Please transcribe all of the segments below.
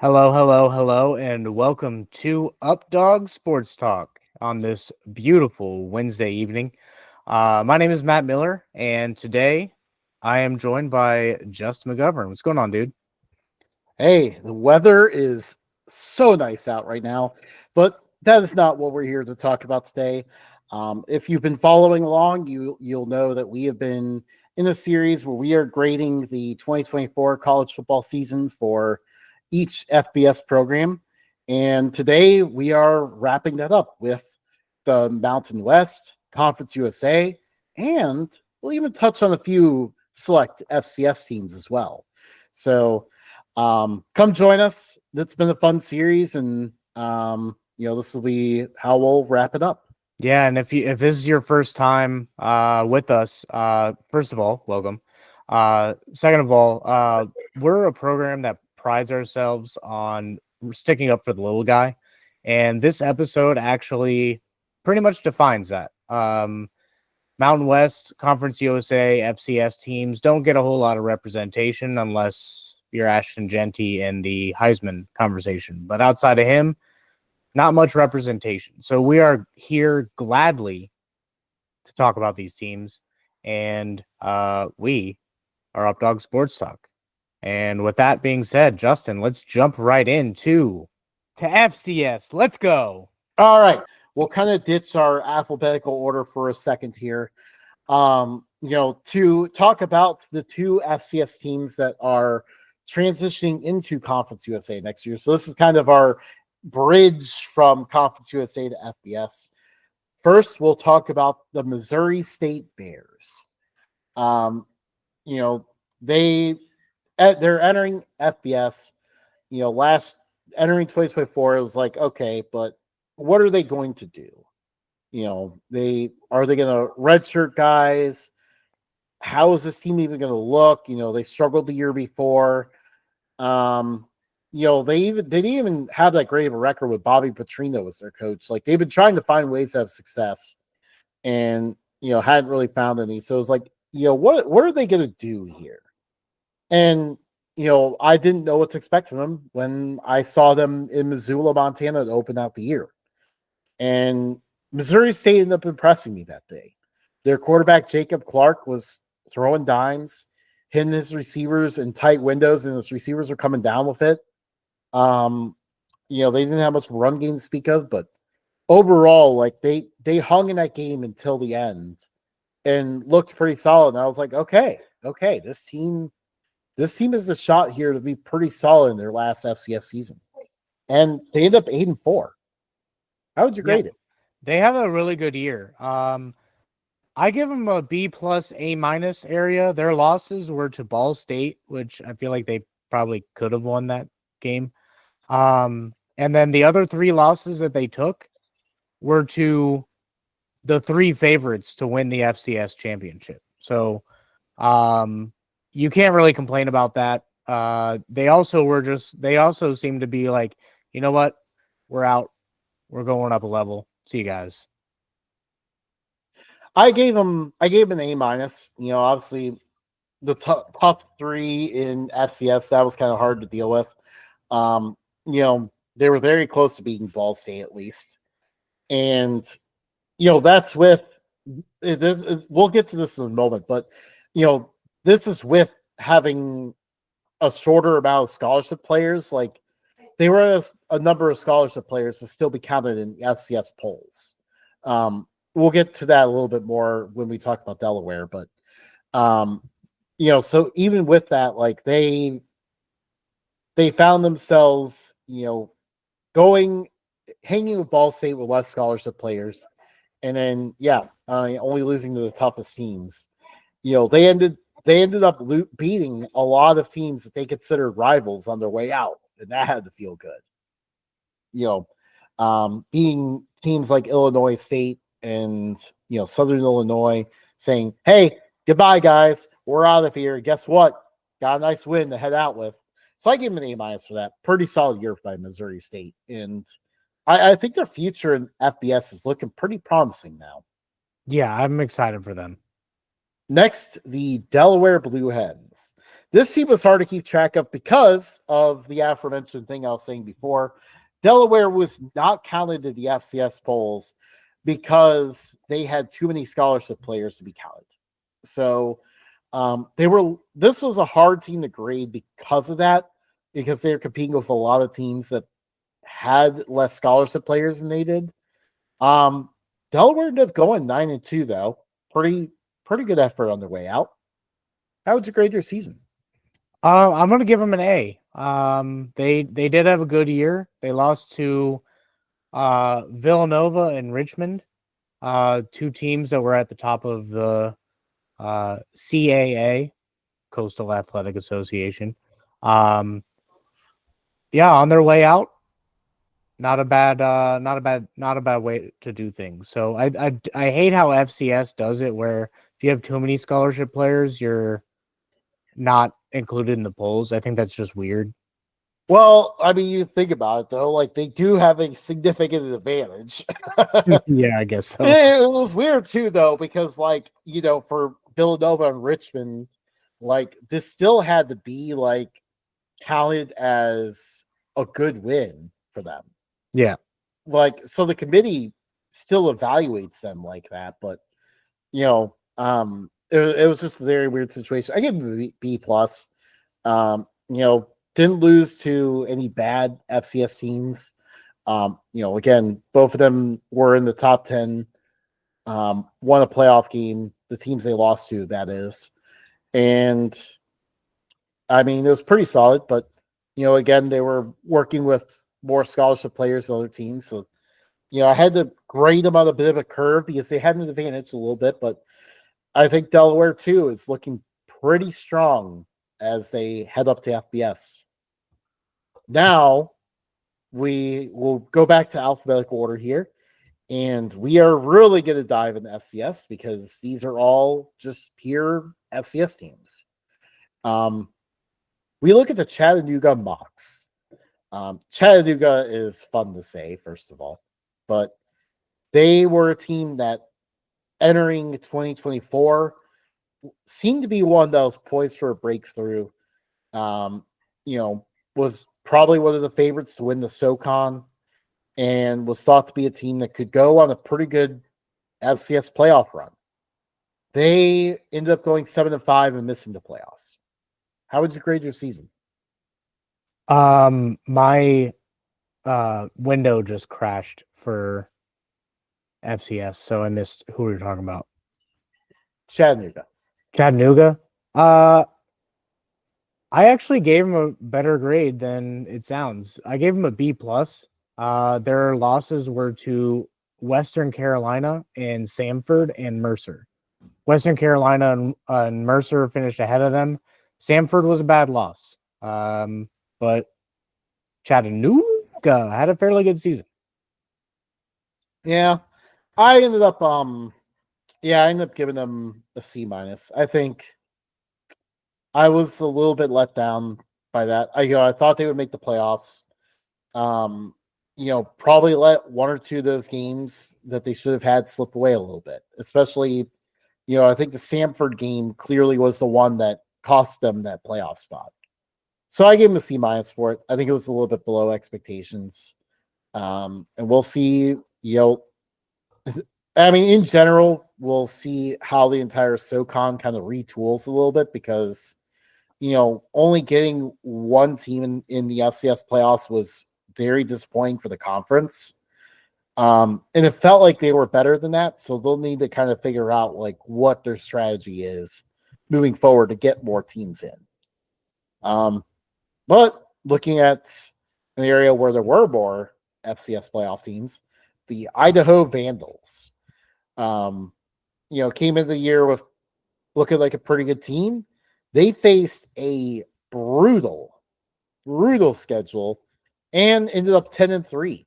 Hello, hello, hello, and welcome to Updog Sports Talk on this beautiful Wednesday evening. My name is Matt Miller, and today I am joined by Justin McGovern. What's going on, dude? Hey, the weather is so nice out right now, but that is not what we're here to talk about today. If you've been following along, you'll know that we have been in a series where we are grading the 2024 college football season for each FBS program, and today we are wrapping that up with the Mountain West, Conference USA, and we'll even touch on a few select FCS teams as well. So come join us. It's been a fun series, and this will be how we'll wrap it up. Yeah, and if this is your first time with us, first of all, welcome. Second of all, we're a program that prides ourselves on sticking up for the little guy, and this episode actually pretty much defines that. Mountain West, Conference USA, FCS teams don't get a whole lot of representation unless you're Ashton Genty in the Heisman conversation. But outside of him, not much representation. So we are here gladly to talk about these teams. And we are Updog Sports Talk. And with that being said, Justin, let's jump right into to FCS. Let's go. All right, we'll kind of ditch our alphabetical order for a second here. To talk about the two FCS teams that are transitioning into Conference USA next year. So this is kind of our bridge from Conference USA to FBS. First, we'll talk about the Missouri State Bears. Um, you know, they're entering FBS. Entering 2024, it was like, okay, but what are they going to do? They going to redshirt guys? How is this team even going to look? They struggled the year before. They didn't even have that great of a record with Bobby Petrino as their coach. Like, they've been trying to find ways to have success, and hadn't really found any. So it was like, what are they going to do here? And I didn't know what to expect from them when I saw them in Missoula, Montana, to open out the year. And Missouri State ended up impressing me that day. Their quarterback, Jacob Clark, was throwing dimes, hitting his receivers in tight windows, and his receivers were coming down with it. They didn't have much run game to speak of, but overall, like, they hung in that game until the end and looked pretty solid. And I was like, okay, this team is a shot here to be pretty solid in their last FCS season. And they ended up 8-4. How would you grade it? They have a really good year. I give them a B plus A minus area. Their losses were to Ball State, which I feel like they probably could have won that game. And then the other three losses that they took were to the three favorites to win the FCS championship. So you can't really complain about that. They also seem to be like, you know what? We're out. We're going up a level. See you guys. I gave him an A minus. Obviously the top three in FCS, that was kind of hard to deal with. They were very close to beating Ball State at least. And that's with this. We'll get to this in a moment, but this is with having a shorter amount of scholarship players. Like, they were a number of scholarship players to still be counted in FCS polls. We'll get to that a little bit more when we talk about Delaware, but so even with that, like, they found themselves, hanging with Ball State with less scholarship players, and then only losing to the toughest teams. They ended up beating a lot of teams that they considered rivals on their way out, and that had to feel good. Being teams like Illinois State and Southern Illinois, saying, "Hey, goodbye, guys. We're out of here. Guess what? Got a nice win to head out with." So I give them an A minus for that. Pretty solid year by Missouri State, and I think their future in FBS is looking pretty promising now. Yeah, I'm excited for them. Next, the Delaware Blue Hens. This team was hard to keep track of because of the aforementioned thing I was saying before. Delaware was not counted in the FCS polls because they had too many scholarship players to be counted. So this was a hard team to grade because of that, because they were competing with a lot of teams that had less scholarship players than they did. Delaware ended up going 9-2 though. Pretty good effort on their way out. How would you grade your season? I'm gonna give them an A. They did have a good year. They lost to Villanova and Richmond, two teams that were at the top of the CAA, Coastal Athletic Association. Yeah, on their way out, not a bad way to do things. So I hate how FCS does it, where if you have too many scholarship players, you're not included in the polls. I think that's just weird. Well, I mean, you think about it though, like they do have a significant advantage. Yeah, I guess so. It was weird too, though, because like for Villanova and Richmond, like this still had to be like counted as a good win for them. Yeah. Like, so the committee still evaluates them like that, but it was just a very weird situation. I give them a B plus. Didn't lose to any bad FCS teams. Again, both of them were in the top 10, won a playoff game, the teams they lost to, that is. And I mean, it was pretty solid, but again, they were working with more scholarship players than other teams. So, I had to grade them on a bit of a curve because they had an advantage a little bit, but I think Delaware too is looking pretty strong as they head up to FBS. Now we will go back to alphabetical order here, and we are really going to dive into FCS because these are all just pure FCS teams. We look at the Chattanooga Mocs. Chattanooga is fun to say, first of all, but they were a team that entering 2024 seemed to be one that was poised for a breakthrough. Was probably one of the favorites to win the SoCon and was thought to be a team that could go on a pretty good FCS playoff run. They ended up going 7-5 and missing the playoffs. How would you grade your season? My window just crashed for FCS, so I missed who we were talking about. Chattanooga. I actually gave him a better grade than it sounds. I gave him a B plus. Their losses were to Western Carolina and Samford and Mercer. Western Carolina and Mercer finished ahead of them. Samford was a bad loss. But Chattanooga had a fairly good season. Yeah. I ended up giving them a C minus. I think I was a little bit let down by that. I thought they would make the playoffs. Probably let one or two of those games that they should have had slip away a little bit. Especially, I think the Samford game clearly was the one that cost them that playoff spot. So I gave them a C minus for it. I think it was a little bit below expectations. And we'll see, I mean, in general, we'll see how the entire SoCon kind of retools a little bit because, only getting one team in the FCS playoffs was very disappointing for the conference. And it felt like they were better than that. So they'll need to kind of figure out like what their strategy is moving forward to get more teams in. But looking at an area where there were more FCS playoff teams, the Idaho Vandals, came into the year with looking like a pretty good team. They faced a brutal schedule and ended up 10-3.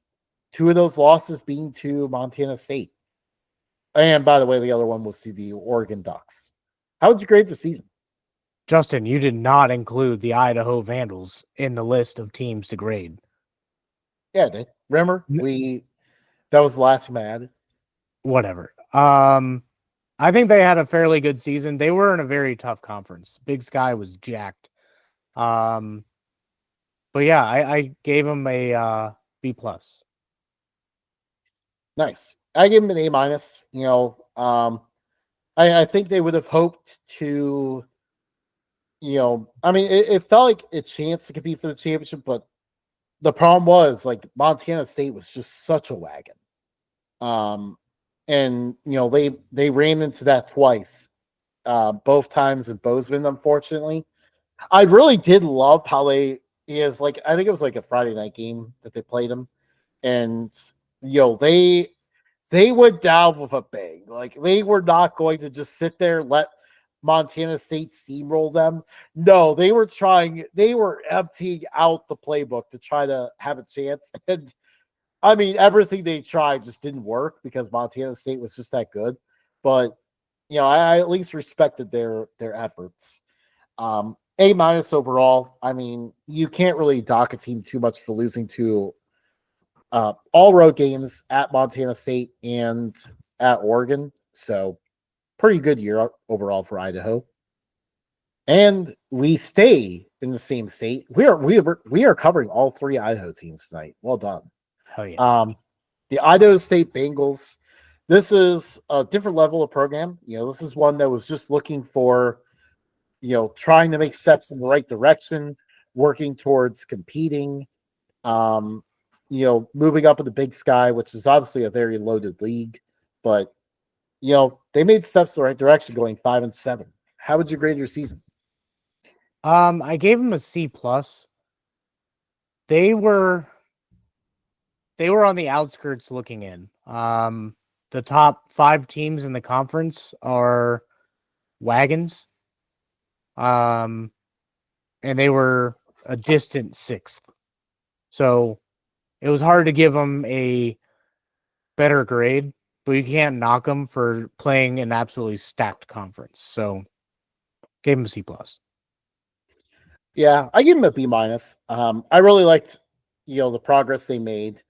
Two of those losses being to Montana State. And by the way, the other one was to the Oregon Ducks. How would you grade the season? Justin, you did not include the Idaho Vandals in the list of teams to grade. Yeah, I did. Remember? That was the last time I added. Whatever. I think they had a fairly good season. They were in a very tough conference. Big Sky was jacked. Um, but yeah, I gave him a B plus. Nice. I gave him an A minus. I think they would have hoped to, I mean, it felt like a chance to compete for the championship, but the problem was like Montana State was just such a wagon. Um, and they ran into that twice, both times in Bozeman, unfortunately. I really did love how he is like, I think it was like a Friday night game that they played him, and they went down with a bang. Like they were not going to just sit there and let Montana State steamroll them. No, they were emptying out the playbook to try to have a chance. And I mean, everything they tried just didn't work because Montana State was just that good. But I at least respected their efforts. A minus overall. I mean, you can't really dock a team too much for losing to all road games at Montana State and at Oregon. So pretty good year overall for Idaho. And we stay in the same state. We are covering all three Idaho teams tonight. Well done. Hell yeah. The Idaho State Bengals. This is a different level of program. This is one that was just looking for, trying to make steps in the right direction, working towards competing. Moving up in the Big Sky, which is obviously a very loaded league, but they made steps in the right direction, going 5-7. How would you grade your season? I gave him a C plus. They were on the outskirts looking in. The top 5 teams in the conference are wagons. And they were a distant 6th. So it was hard to give them a better grade, but you can't knock them for playing an absolutely stacked conference. So gave them a C plus. Yeah, I give them a B minus. I really liked, the progress they made.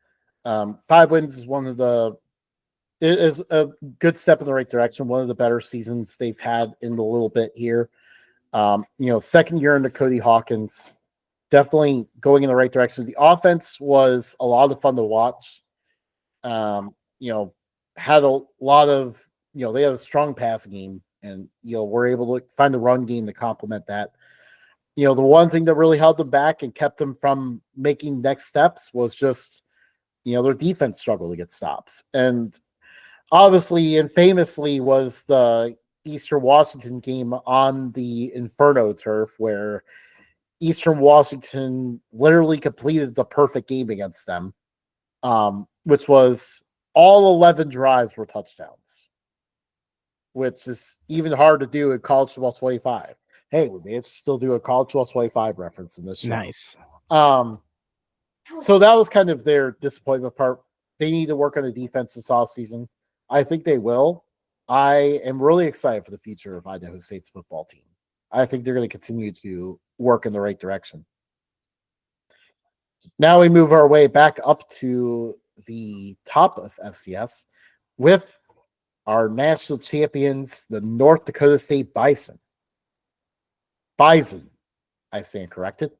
5 wins is a good step in the right direction. One of the better seasons they've had in a little bit here. Second year under Cody Hawkins, definitely going in the right direction. The offense was a lot of fun to watch. Had a lot of, they had a strong passing game, and were able to find a run game to complement that. The one thing that really held them back and kept them from making next steps was just, their defense struggled to get stops. And obviously and famously was the Eastern Washington game on the Inferno turf, where Eastern Washington literally completed the perfect game against them, which was all 11 drives were touchdowns, which is even hard to do in college football 25. Hey, we may still do a college football 25 reference in this show. Nice. So that was kind of their disappointment part. They need to work on the defense this offseason. I think they will. I am really excited for the future of Idaho State's football team. I think they're going to continue to work in the right direction. Now we move our way back up to the top of FCS with our national champions, the North Dakota State Bison. Bison, I stand corrected.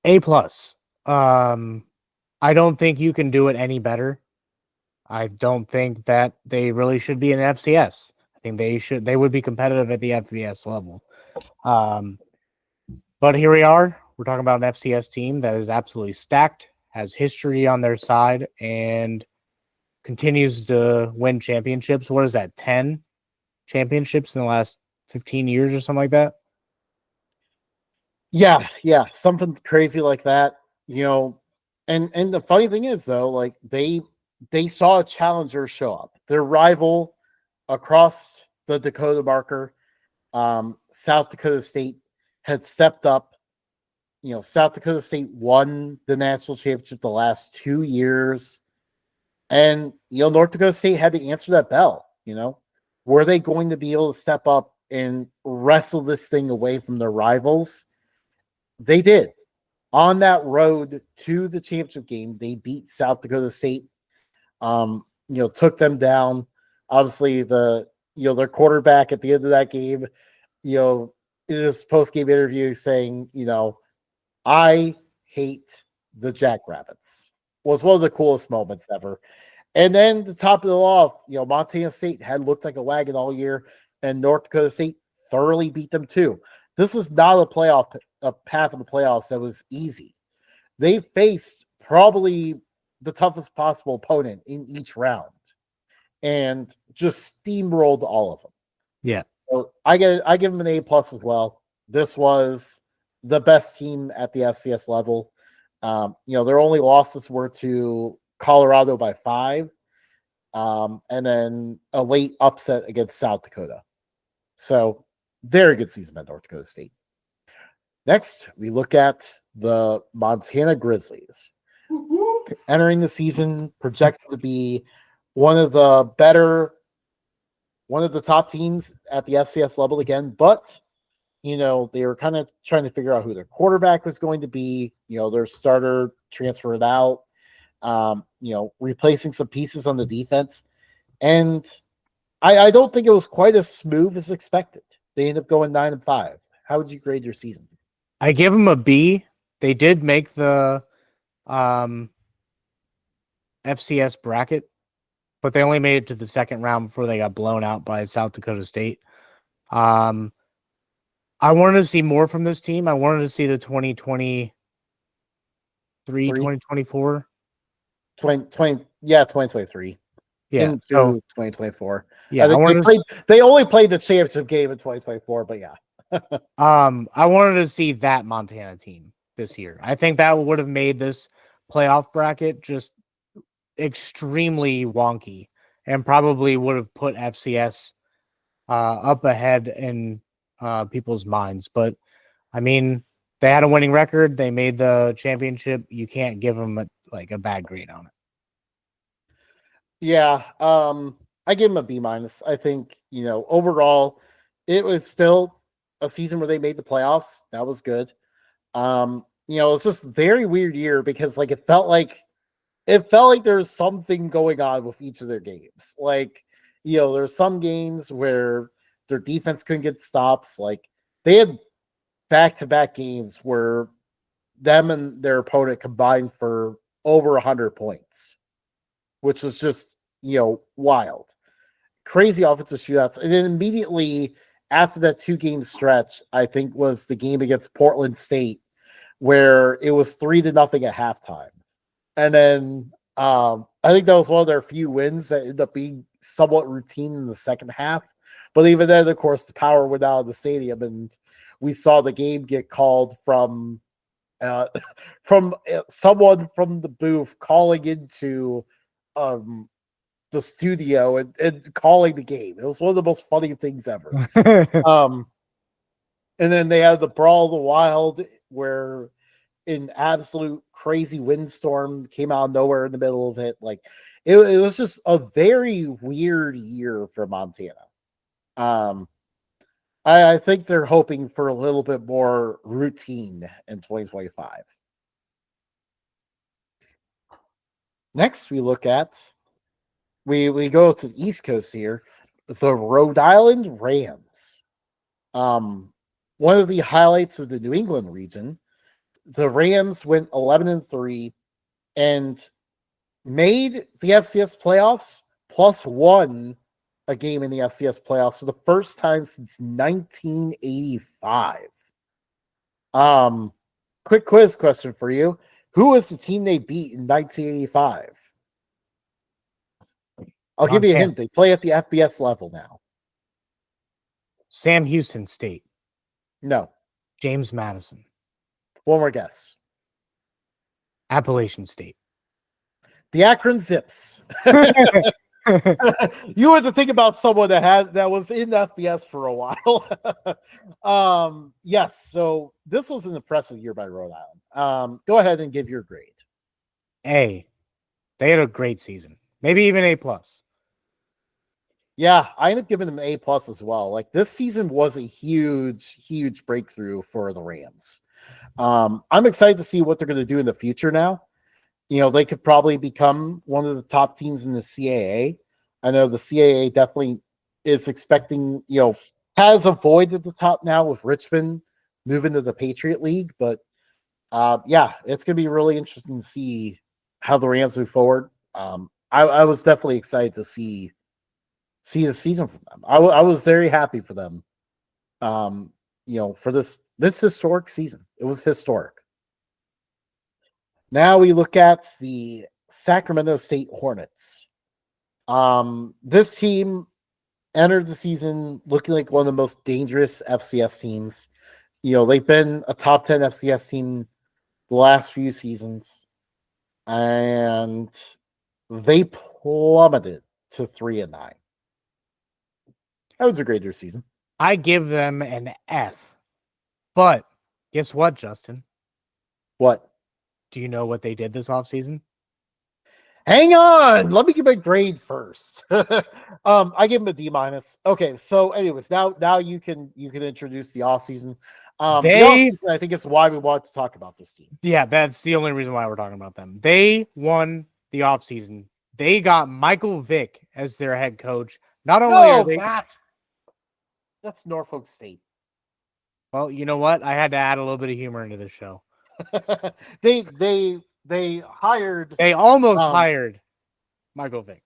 A plus. I don't think you can do it any better. I don't think that they really should be in FCS. I think they would be competitive at the FBS level. But here we are. We're talking about an FCS team that is absolutely stacked, has history on their side, and continues to win championships. What is that, 10 championships in the last 15 years or something like that? Yeah, something crazy like that. And the funny thing is though, like they saw a challenger show up. Their rival across the Dakota marker, South Dakota State, had stepped up. South Dakota State won the national championship the last 2 years. And, North Dakota State had to answer that bell. Were they going to be able to step up and wrestle this thing away from their rivals? They did. On that road to the championship game, they beat South Dakota State, took them down. Obviously, their quarterback at the end of that game, in his post game interview saying, I hate the Jackrabbits. Was one of the coolest moments ever. And then to top it all off, Montana State had looked like a wagon all year, and North Dakota State thoroughly beat them too. This was not a path of the playoffs that was easy. They faced probably the toughest possible opponent in each round and just steamrolled all of them. Yeah. So I give them an A+ as well. This was the best team at the FCS level. Their only losses were to Colorado by 5, and then a late upset against South Dakota. So very good season by North Dakota State. Next, we look at the Montana Grizzlies. Entering the season, projected to be one of the top teams at the FCS level again, but they were kind of trying to figure out who their quarterback was going to be. Their starter transferred out, replacing some pieces on the defense. And I don't think it was quite as smooth as expected. They ended up going 9-5. How would you grade your season? I give them a B. They did make the FCS bracket, but they only made it to the second round before they got blown out by South Dakota State. I wanted to see more from this team. I wanted to see the 2023, 2024. 2023. Yeah, into 2024. Yeah, they only played the championship game in 2024, but yeah. I wanted to see that Montana team this year. I think that would have made this playoff bracket just extremely wonky and probably would have put FCS up ahead in people's minds. But I mean, they had a winning record. They made the championship. You can't give them a bad grade on it. Yeah, I give them a B-. I think overall, it was still a season where they made the playoffs. That was good. It's just a very weird year because it felt like there's something going on with each of their games. There's some games where their defense couldn't get stops. They had back-to-back games where them and their opponent combined for over 100 points, which was just, wild. Crazy offensive shootouts. And then immediately after that 2-game stretch, I think was the game against Portland State, where it was 3-0 at halftime. And then I think that was one of their few wins that ended up being somewhat routine in the second half. But even then, of course, the power went out of the stadium, and we saw the game get called from someone from the booth calling into the studio and calling the game. It was one of the most funny things ever. And then they had the Brawl of the Wild, where an absolute crazy windstorm came out of nowhere in the middle of it. It was just a very weird year for Montana. I think they're hoping for a little bit more routine in 2025. Next, we look at we go to the East Coast here, the Rhode Island Rams. One of the highlights of the New England region, the Rams went 11-3 and made the FCS playoffs, plus won a game in the FCS playoffs for the first time since 1985. Quick quiz question for you. Who was the team they beat in 1985? I'll give you a hint. They play at the FBS level now. Sam Houston State. No. James Madison. One more guess. Appalachian State. The Akron Zips. You had to think about someone that was in the FBS for a while. Yes, so this was an impressive year by Rhode Island. Go ahead and give your grade. A. They had a great season. Maybe even A+. Yeah, I ended up giving them A+ as well. This season was a huge, huge breakthrough for the Rams. I'm excited to see what they're going to do in the future now. They could probably become one of the top teams in the CAA. I know the CAA definitely is expecting, has a void at the top now with Richmond moving to the Patriot League. But yeah, it's going to be really interesting to see how the Rams move forward. I was definitely excited to see the season from them. I was very happy for them. For this historic season, it was historic. Now we look at the Sacramento State Hornets. This team entered the season looking like one of the most dangerous FCS teams. They've been a top 10 FCS team the last few seasons, and they plummeted to 3-9. That was a greater season. I give them an F. But guess what, Justin? What? Do you know what they did this offseason? Hang on, let me give my grade first. I give him a D-. Okay, so anyways, now you can introduce the offseason. The offseason, I think, is why we want to talk about this team. Yeah, that's the only reason why we're talking about them. They won the offseason. They got Michael Vick as their head coach. Not only are they that's Norfolk State. Well, you know what? I had to add a little bit of humor into this show. They hired. They almost hired Michael Vick.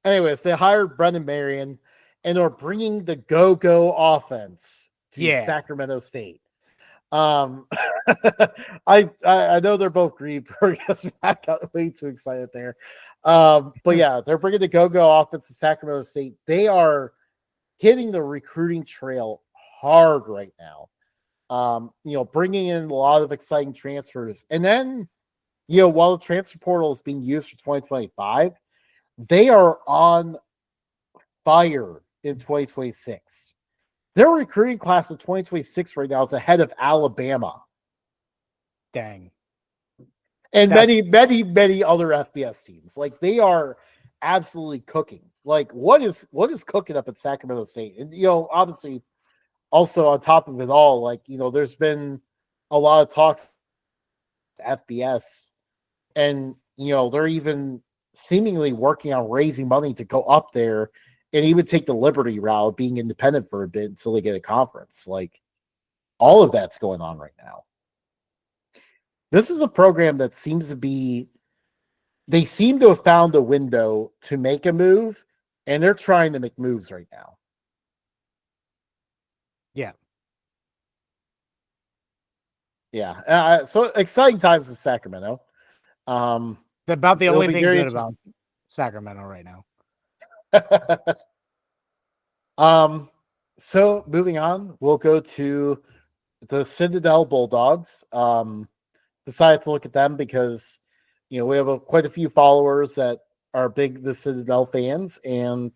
Anyways, they hired Brendan Marion, and are bringing the go-go offense to Sacramento State. I know they're both green. I guess Matt got way too excited there. But yeah, they're bringing the go-go offense to Sacramento State. They are hitting the recruiting trail hard right now. Bringing in a lot of exciting transfers. And then, while the transfer portal is being used for 2025, they are on fire in 2026. Their recruiting class of 2026 right now is ahead of Alabama. Dang. And many other FBS teams. Like, they are absolutely cooking. Like, what is cooking up at Sacramento State? And, obviously, also on top of it all, like, there's been a lot of talks to FBS, and, they're even seemingly working on raising money to go up there and even take the Liberty route, being independent for a bit until they get a conference. Like, all of that's going on right now. This is a program that they seem to have found a window to make a move, and they're trying to make moves right now. Yeah. Yeah. So exciting times in Sacramento. About the only thing good about Sacramento right now. So moving on, we'll go to the Citadel Bulldogs. Decided to look at them because we have quite a few followers that are the Citadel fans, and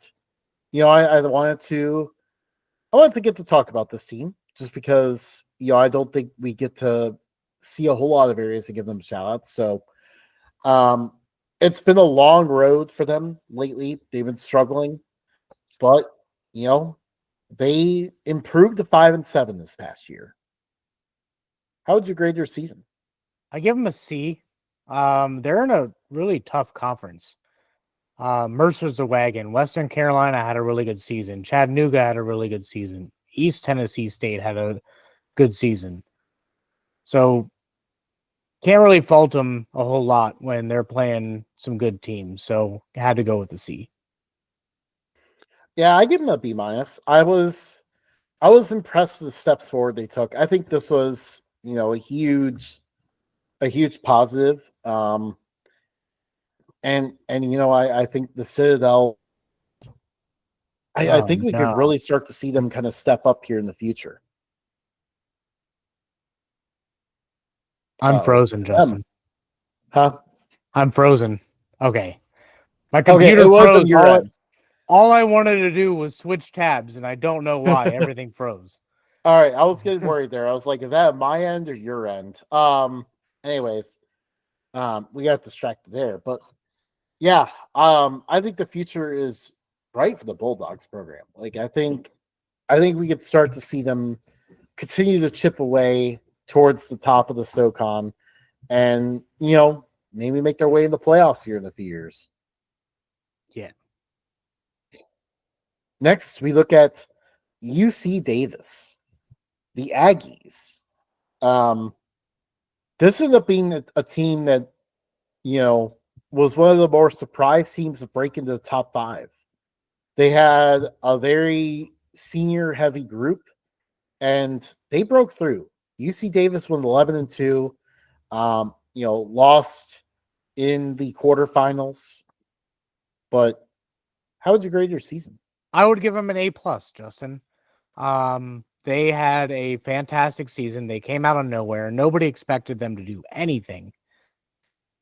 I wanted to get to talk about this team just because I don't think we get to see a whole lot of areas to give them shout outs. So it's been a long road for them lately. They've been struggling, but they improved to 5-7 this past year. How would you grade your season? I give them a C. They're in a really tough conference. Mercer's the wagon. Western Carolina had a really good season. Chattanooga had a really good season. East Tennessee State had a good season. So can't really fault them a whole lot when they're playing some good teams. So had to go with the C. Yeah, I give them a B-. I was impressed with the steps forward they took. I think this was, a huge positive. I think the Citadel, I think we could really start to see them kind of step up here in the future. I'm frozen, Justin. Huh? I'm frozen. Okay. My computer froze. All I wanted to do was switch tabs, and I don't know why. Everything froze. All right. I was getting worried there. I was like, is that my end or your end? Anyways, we got distracted there. But yeah, I think the future is bright for the Bulldogs program. Like, I think we could start to see them continue to chip away towards the top of the SoCon, and maybe make their way in the playoffs here in a few years. Yeah. Next, we look at UC Davis, the Aggies. Um, this ended up being a team that, was one of the more surprise teams to break into the top 5. They had a very senior heavy group, and they broke through. UC Davis went 11-2. Lost in the quarterfinals. But how would you grade your season? I would give them an A plus, Justin. They had a fantastic season. They came out of nowhere. Nobody expected them to do anything.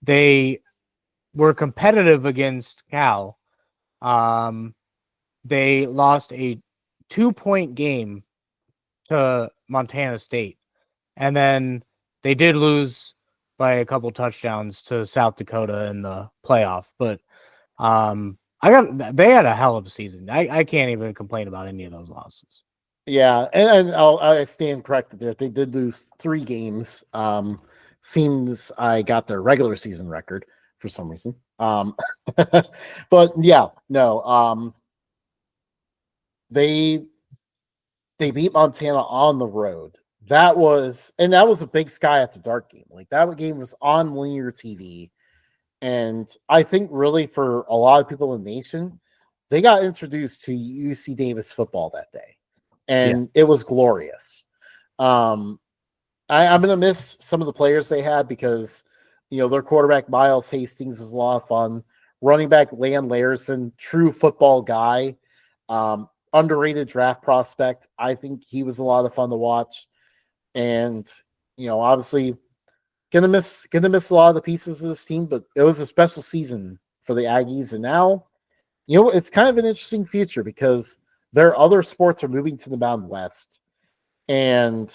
They were competitive against Cal. They lost a 2-point game to Montana State. And then they did lose by a couple touchdowns to South Dakota in the playoff. But they had a hell of a season. I can't even complain about any of those losses. Yeah, and I stand corrected there. They did lose 3 games. Seems I got their regular season record for some reason. But yeah, no. They beat Montana on the road. That was a big Sky After Dark game. Like, that game was on linear TV. And I think really for a lot of people in the nation, they got introduced to UC Davis football that day. And It was glorious. I'm going to miss some of the players they had because, their quarterback, Miles Hastings, was a lot of fun. Running back, Lan Larison, true football guy. Underrated draft prospect. I think he was a lot of fun to watch. And, obviously gonna miss a lot of the pieces of this team, but it was a special season for the Aggies. And now, it's kind of an interesting future because their other sports are moving to the Mountain West. And,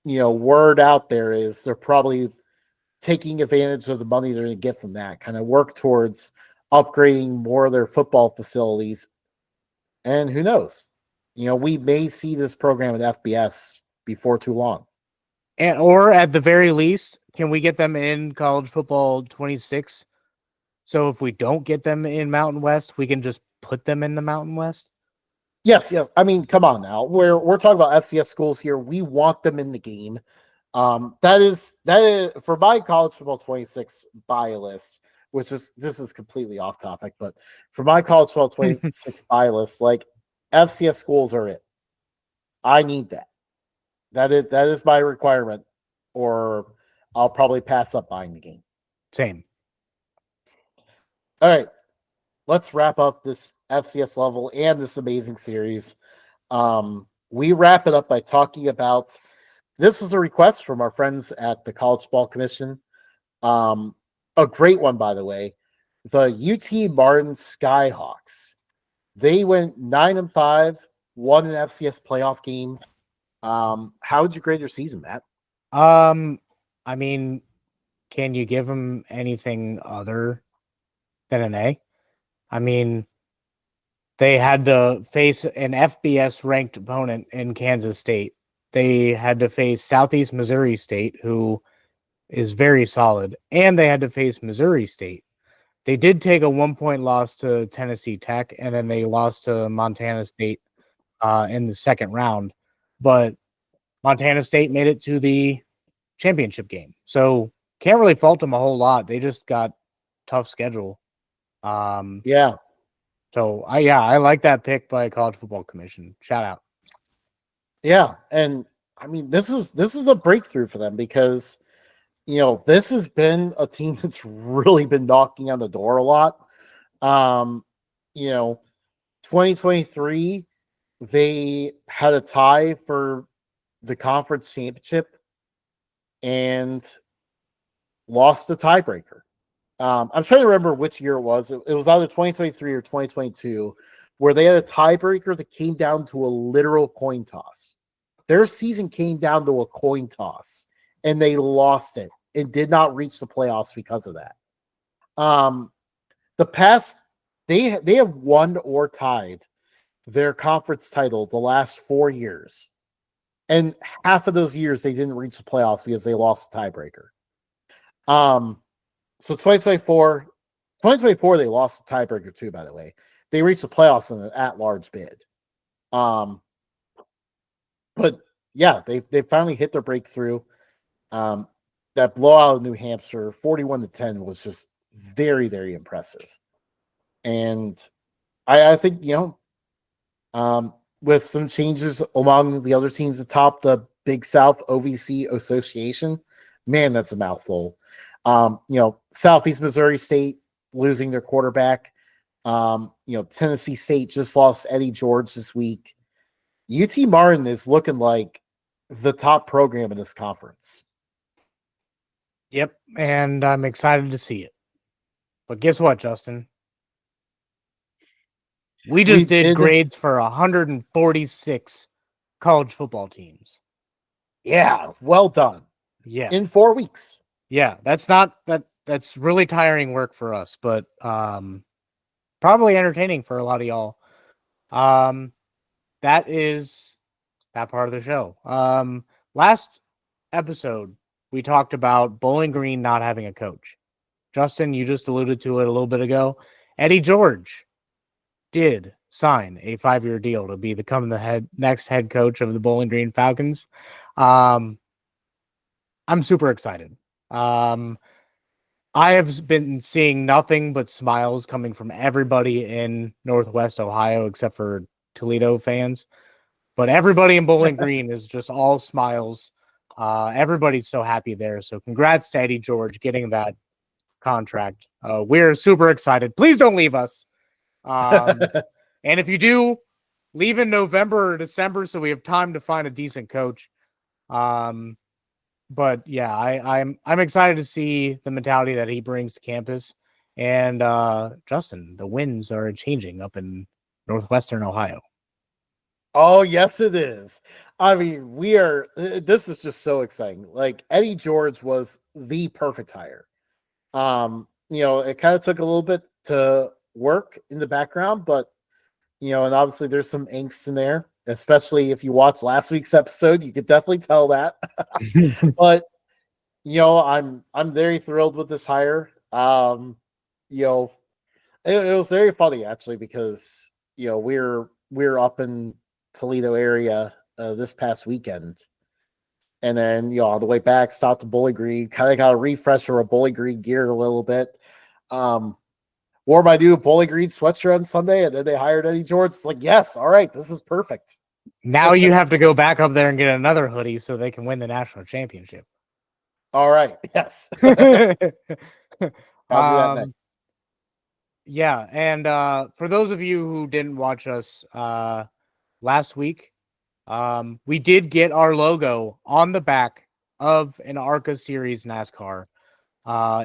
word out there is they're probably taking advantage of the money they're going to get from that, kind of work towards upgrading more of their football facilities. And who knows? We may see this program at FBS before too long. Or at the very least, can we get them in college football 26? So if we don't get them in Mountain West, we can just put them in the Mountain West? Yes. I mean, come on now. We're talking about FCS schools here. We want them in the game. That is for my college football 26 buy list, which is this is completely off topic, but for my college football 26 buy list, like, FCS schools are it. I need that. That is my requirement, or I'll probably pass up buying the game. Same. All right. Let's wrap up this FCS level and this amazing series. We wrap it up by talking about, this was a request from our friends at the College Football Commission. A great one, by the way. The UT Martin Skyhawks. They went 9-5, won an FCS playoff game. How would you grade your season, Matt? I mean, can you give them anything other than an A? I mean, they had to face an FBS ranked opponent in Kansas State. They had to face Southeast Missouri State, who is very solid, and they had to face Missouri State. They did take a 1-point loss to Tennessee Tech, and then they lost to Montana State in the second round. But Montana State made it to the championship game. So can't really fault them a whole lot. They just got tough schedule. Yeah. So I like that pick by College Football Commission. Shout out. Yeah. And I mean, this is a breakthrough for them because, this has been a team that's really been knocking on the door a lot. 2023, they had a tie for the conference championship and lost the tiebreaker. I'm trying to remember which year it was. It was either 2023 or 2022, where they had a tiebreaker that came down to a literal coin toss. Their season came down to a coin toss, and they lost it and did not reach the playoffs because of that. They have won or tied their conference title the last 4 years. And half of those years they didn't reach the playoffs because they lost the tiebreaker. So 2024 they lost the tiebreaker too, by the way. They reached the playoffs in an at-large bid. but yeah, they finally hit their breakthrough. That blowout of New Hampshire, 41-10, was just very, very impressive. And I think, with some changes among the other teams atop the Big South OVC Association, man, that's a mouthful. Southeast Missouri State losing their quarterback. Tennessee State just lost Eddie George this week. UT Martin is looking like the top program in this conference. Yep, and I'm excited to see it. But guess what, Justin? We just did grades for 146 college football teams. Yeah, well done. Yeah. In 4 weeks. Yeah, that's really tiring work for us, but probably entertaining for a lot of y'all. That is that part of the show. Last episode we talked about Bowling Green not having a coach. Justin, you just alluded to it a little bit ago. Eddie George did sign a 5-year deal to become the next head coach of the Bowling Green Falcons. I'm super excited. I have been seeing nothing but smiles coming from everybody in Northwest Ohio, except for Toledo fans. But everybody in Bowling Green is just all smiles. Everybody's so happy there. So congrats to Eddie George getting that contract. We're super excited. Please don't leave us. And if you do, leave in November or December so we have time to find a decent coach. But yeah, I'm excited to see the mentality that he brings to campus. And Justin, the winds are changing up in Northwestern Ohio. Oh, yes, it is. I mean, this is just so exciting. Like, Eddie George was the perfect hire. It kind of took a little bit to work in the background, but and obviously there's some angst in there, especially if you watch last week's episode, you could definitely tell that. But I'm very thrilled with this hire. It was very funny actually because we're up in Toledo area this past weekend, and then on the way back stopped at Bowling Green, kind of got a refresher of Bowling Green gear a little bit. Wore my new Bowling Green sweatshirt on Sunday, and then they hired Eddie George. It's like, yes, all right, this is perfect. Now you have to go back up there and get another hoodie so they can win the national championship. All right, yes. I'll do that next. Yeah, and for those of you who didn't watch us last week, we did get our logo on the back of an ARCA Series NASCAR.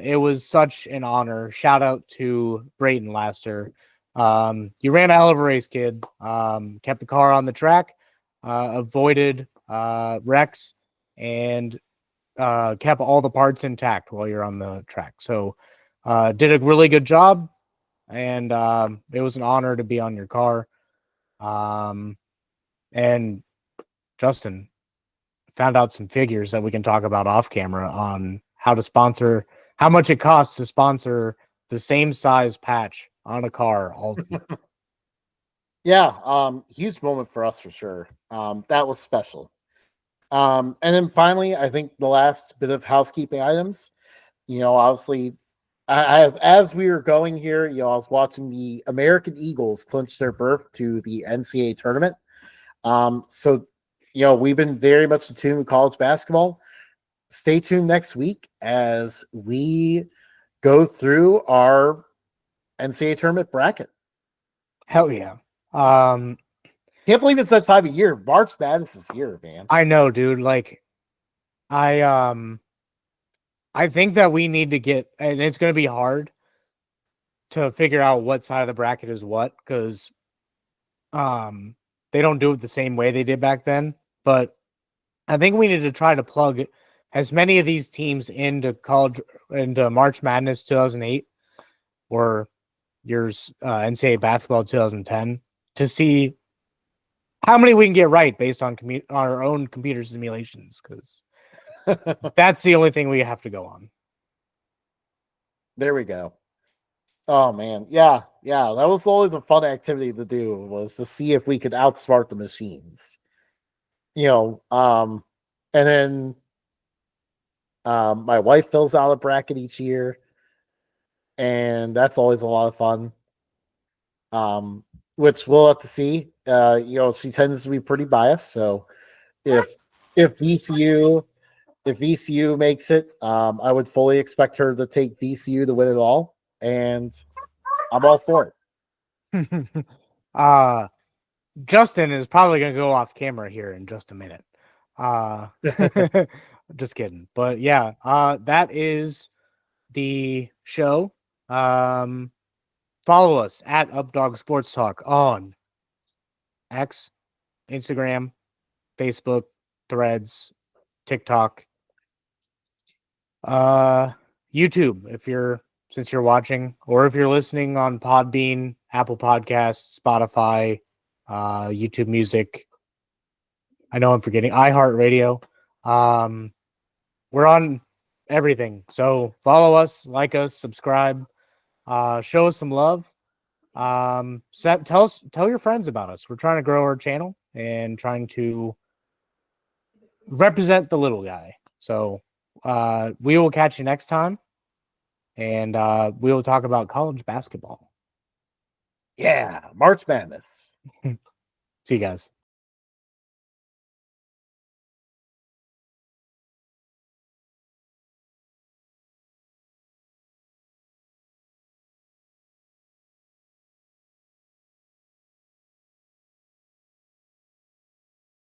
It was such an honor. Shout out to Brayton Laster. You ran a hell of a race, kid. Kept the car on the track, avoided wrecks, and kept all the parts intact while you're on the track. So did a really good job, and it was an honor to be on your car. And Justin found out some figures that we can talk about off camera on how much it costs to sponsor the same size patch on a car. Yeah, huge moment for us for sure. That was special. And then finally, I think the last bit of housekeeping items, obviously, as we were going here, I was watching the American Eagles clinch their berth to the NCAA tournament. So, we've been very much attuned to college basketball. Stay tuned next week as we go through our NCAA tournament bracket. Hell yeah. Can't believe it's that time of year. March Madness is here, man. I know, dude. Like, I think that we need to get, and it's going to be hard to figure out what side of the bracket is what, because they don't do it the same way they did back then. But I think we need to try to plug as many of these teams into March Madness 2008 or yours NCAA basketball 2010 to see how many we can get right based on our own computer simulations, because that's the only thing we have to go on. There we go. Oh man, yeah. That was always a fun activity to do, was to see if we could outsmart the machines. And then my wife fills out a bracket each year, and that's always a lot of fun. Which we'll have to see. She tends to be pretty biased, so if if VCU if VCU makes it, I would fully expect her to take VCU to win it all, and I'm all for it. Justin is probably gonna go off camera here in just a minute. it. Just kidding. But yeah, that is the show. Follow us at Updog Sports Talk on X, Instagram, Facebook, Threads, TikTok, YouTube since you're watching, or if you're listening on Podbean, Apple Podcasts, Spotify, YouTube Music. I know I'm forgetting iHeartRadio. We're on everything. So follow us, like us, subscribe, show us some love. Tell your friends about us. We're trying to grow our channel and trying to represent the little guy. So we will catch you next time, and we will talk about college basketball. Yeah, March Madness. See you guys.